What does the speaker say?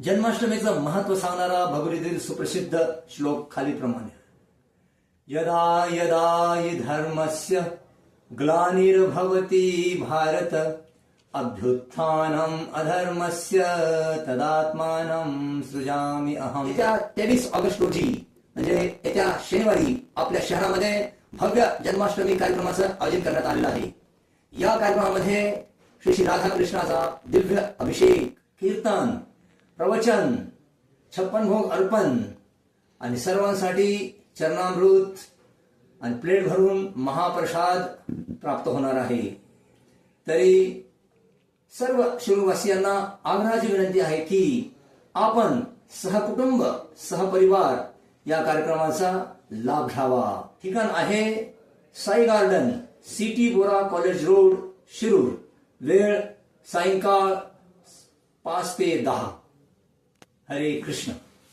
जन्माष्टमीचं महत्व सांगणारा भगवद्गीतेतील सुप्रसिद्ध श्लोक खालीप्रमाणे यदा यदा हि धर्मस्य ग्लानिर्भवति भारत अभ्युत्थानम अधर्मस्य तदात्मानं सृजामि अहम। येत्या 23 ऑगस्ट रोजी म्हणजे येत्या शनिवारी आपल्या शहरामध्ये भव्य जन्माष्टमी कार्यक्रमाचं आयोजन करण्यात आलेलं आहे। या कार्यक्रमामध्ये श्री श्री राधाकृष्णाचा दिव्य अभिषेक, कीर्तन, प्रवचन, 56 भोग अर्पण आणि सर्वांसाठी चरणामृत आणि प्लेट भरून महाप्रसाद प्राप्त होणार आहे। तरी सर्व शिरूरवासियांना आग्रहाची विनंती आहे की आपण सहकुटुंब सहपरिवार या कार्यक्रमाचा लाभ घ्यावा। ठिकाण आहे साई गार्डन, सिटी बोरा कॉलेज रोड, शिरूर। वेळ सायंकाळ 5 ते 10। हरे कृष्ण।